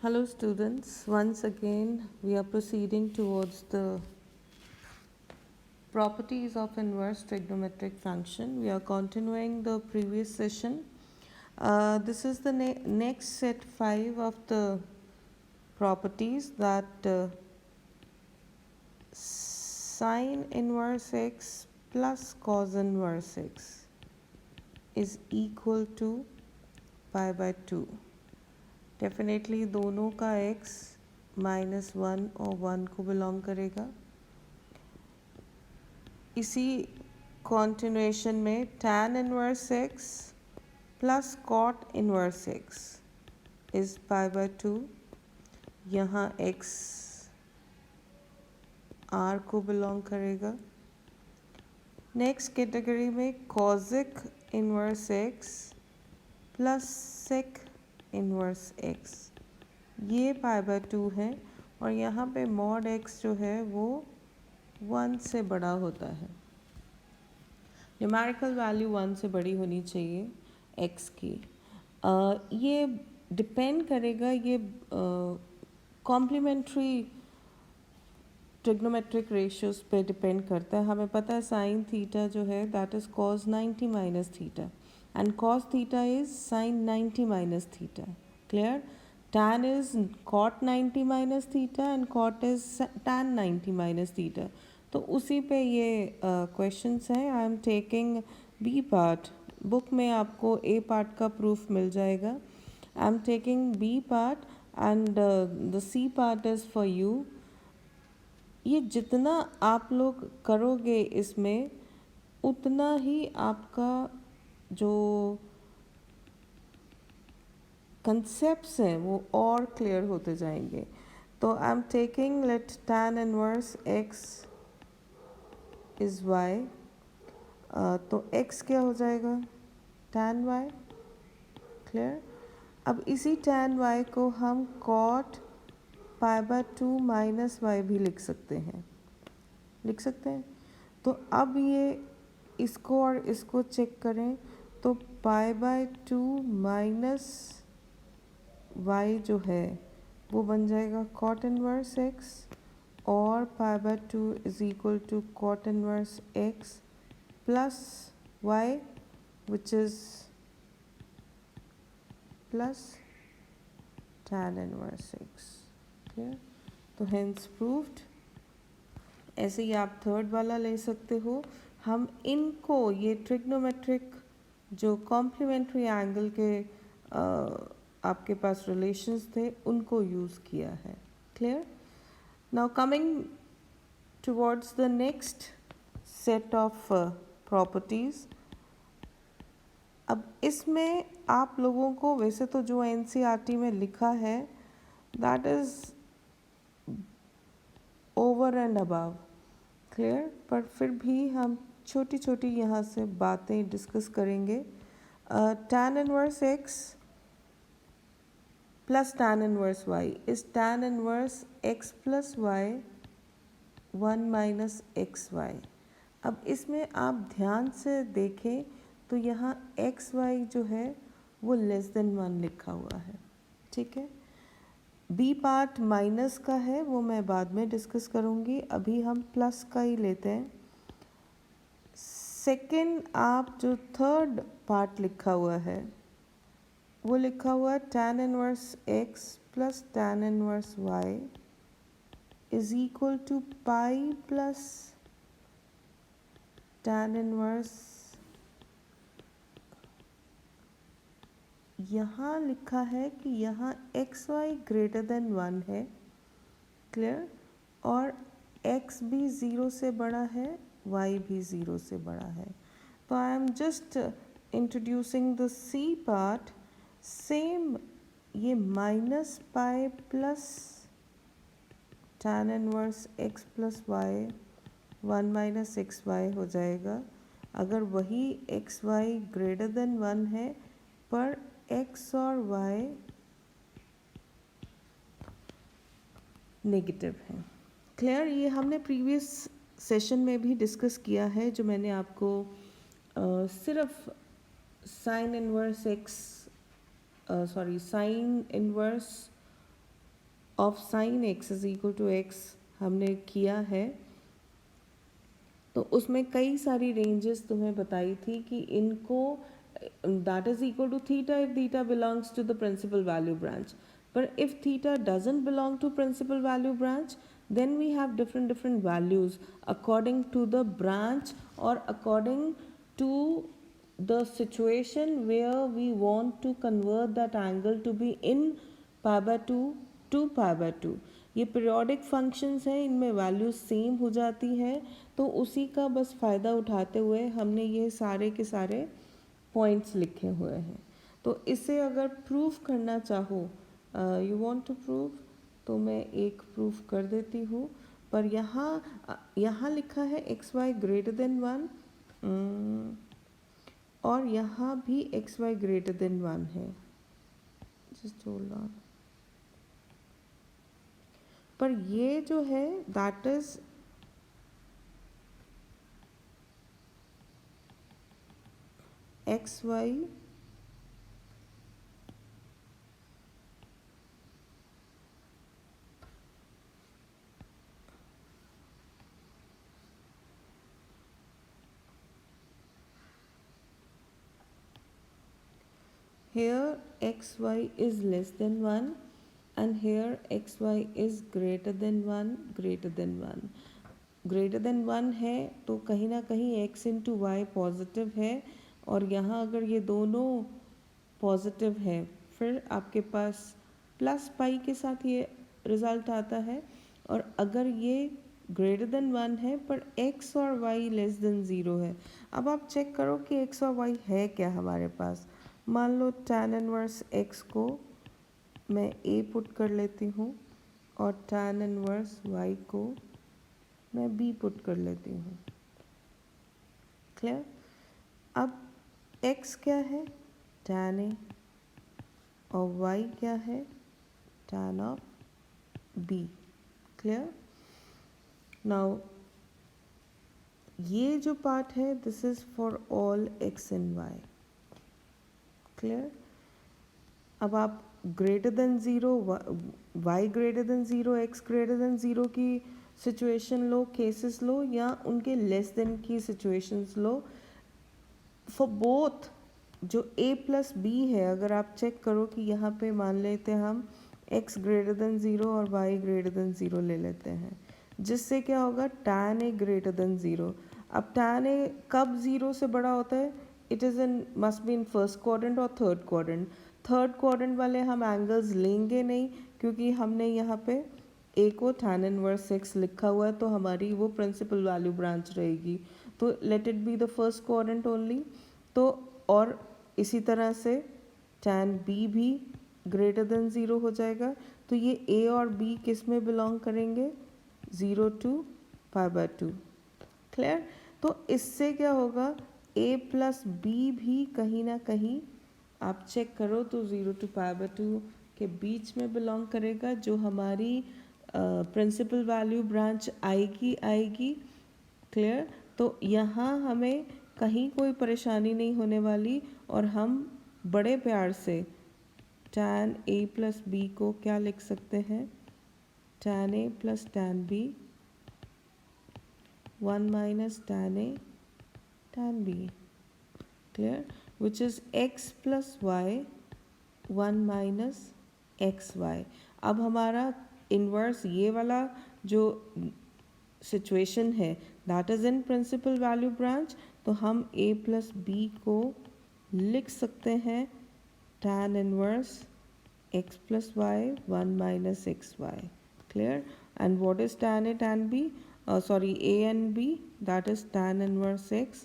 Hello students, once again we are proceeding towards the properties of inverse trigonometric function. We are continuing the previous session. This is the next set 5 of the properties that sine inverse x plus cos inverse x is equal to pi by 2. Definitely दोनों का x -1 और 1 को belong करेगा. इसी continuation में tan inverse x plus cot inverse x is pi by 2. यहाँ x r को belong करेगा. नेक्स्ट कैटेगरी में cosic inverse x plus sec inverse x, ये पाई बाय 2 है और यहाँ पे मॉड x जो है वो 1 से बड़ा होता है. न्यूमेरिकल वैल्यू 1 से बड़ी होनी चाहिए x की. ये डिपेंड करेगा, ये कॉम्प्लीमेंट्री ट्रिग्नोमेट्रिक रेशियोज पे डिपेंड करता है. हमें पता है साइन थीटा जो है that is cos 90 minus theta and cos theta is sin 90 minus theta. Clear? Tan is cot 90 minus theta and cot is tan 90 minus theta. तो उसी पे ये क्वेश्चंस हैं. I am taking B part. Book में आपको A part का proof मिल जाएगा. I am taking B part and the C part is for you. ये जितना आप लोग करोगे इसमें उतना ही आपका जो कंसेप्ट्स हैं वो और क्लियर होते जाएंगे. तो I am taking let tan inverse x is y. तो x क्या हो जाएगा? tan y. क्लियर? अब इसी tan y को हम cot pi by 2 minus y भी लिख सकते हैं. तो अब ये इसको और इसको चेक करें तो पाई बाय 2 माइनस वाई जो है वो बन जाएगा कॉट इनवर्स x और pi by 2 is equal to cot inverse x plus y which is plus tan inverse x. Clear? तो हेंस प्रूव्ड. ऐसे ही आप थर्ड वाला ले सकते हो. हम इनको ये ट्रिग्नोमेट्रिक जो कॉम्प्लीमेंट्री एंगल के आपके पास रिलेशंस थे उनको यूज़ किया है. Clear? Now coming towards the next set of properties. अब इसमें आप लोगों को वैसे तो जो एनसीईआरटी में लिखा है that is over and above. Clear? पर फिर भी हम छोटी छोटी यहाँ से बातें डिस्कस करेंगे. tan inverse x plus tan inverse y is tan inverse x plus y 1 minus x y. अब इसमें आप ध्यान से देखें तो यहाँ एक्स वाई जो है वो लेस देन 1 लिखा हुआ है. ठीक है? बी पार्ट माइनस का है वो मैं बाद में डिस्कस करूँगी. अभी हम प्लस का ही लेते हैं. सेकेंड आप जो थर्ड पार्ट लिखा हुआ है वो लिखा हुआ है tan inverse x plus tan inverse y is equal to pi plus tan inverse. यहाँ लिखा है कि यहाँ एक्स वाई ग्रेटर देन 1 है. क्लियर? और x भी 0 से बड़ा है, y भी 0 से बड़ा है. तो I am just introducing the C part. Same ये minus pi plus tan inverse x plus y 1 minus x y हो जाएगा. अगर वही एक्स वाई ग्रेटर देन 1 है पर x और y नेगेटिव है. क्लियर? ये हमने प्रीवियस सेशन में भी डिस्कस किया है जो मैंने आपको सिर्फ sine inverse x sine inverse of sine x is equal to x हमने किया है, तो उसमें कई सारी रेंजेस तुम्हें बताई थी कि इनको that is equal to theta if theta belongs to the principal value branch, पर if theta doesn't belong to principal value branch then we have different values according to the branch or according to the situation where we want to convert that angle to be in pi by 2 to pi by 2. ये periodic functions हैं, इनमें values same हो जाती हैं, तो उसी का बस फ़ायदा उठाते हुए हमने ये सारे के सारे पॉइंट्स लिखे हुए हैं। तो इसे अगर प्रूफ करना चाहो, यू वांट टू प्रूव, तो मैं एक प्रूफ कर देती हूँ, पर यहाँ लिखा है एक्स वाई ग्रेटर देन 1 और यहाँ भी एक्स वाई ग्रेटर देन 1 है, जस्ट होल्ड ऑन। पर ये जो है that is x y here xy is less than 1 and here xy is greater than 1 greater than 1 greater than 1 है, तो कहीं ना कहीं x इंटू वाई पॉजिटिव है, और यहाँ अगर ये दोनों पॉजिटिव है फिर आपके पास प्लस पाई के साथ ये रिज़ल्ट आता है, और अगर ये ग्रेटर देन 1 है पर x और y लेस देन 0 है। अब आप चेक करो कि x और y है क्या हमारे पास। मान लो tan इनवर्स x को मैं a पुट कर लेती हूँ और tan इनवर्स y को मैं b पुट कर लेती हूँ। क्लियर? अब x क्या है? tan a, और y क्या है? tan of b। Clear? Now ये जो पार्ट है this is for all x and y। Clear? अब आप greater than 0, y greater than 0, x greater than 0 की सिचुएशन लो, केसेस लो, या उनके लेस देन की सिचुएशंस लो। फॉर बोथ जो a प्लस बी है, अगर आप चेक करो कि यहाँ पे मान लेते हैं हम x ग्रेटर देन 0 और y ग्रेटर देन 0 ले लेते हैं, जिससे क्या होगा tan a ग्रेटर देन 0। अब tan a कब 0 से बड़ा होता है? It is in must be in first quadrant और थर्ड क्वाड्रेंट। थर्ड क्वाड्रेंट वाले हम एंगल्स लेंगे नहीं, क्योंकि हमने यहाँ पे a को tan इनवर्स x लिखा हुआ है, तो हमारी वो प्रिंसिपल वैल्यू ब्रांच रहेगी, तो let it be the first quadrant only. तो और इसी तरह से tan b भी ग्रेटर देन 0 हो जाएगा, तो ये a और b किस में बिलोंग करेंगे? 0 टू पाई बाय 2। क्लियर? तो इससे क्या होगा a प्लस बी भी कहीं ना कहीं आप चेक करो तो 0 टू पाई बाय 2 के बीच में बिलोंग करेगा, जो हमारी प्रिंसिपल वैल्यू ब्रांच आएगी। क्लियर? तो यहाँ हमें कहीं कोई परेशानी नहीं होने वाली, और हम बड़े प्यार से tan a प्लस बी को क्या लिख सकते हैं? tan a plus tan b 1 minus tan a tan b। Clear? Which is x plus y 1 minus x y. अब हमारा इन्वर्स ये वाला जो सिचुएशन है that is in principal value branch, तो हम a प्लस बी को लिख सकते हैं tan inverse x plus y 1 minus x y. Clear? And what is tan a tan b, sorry a and b, that is tan inverse x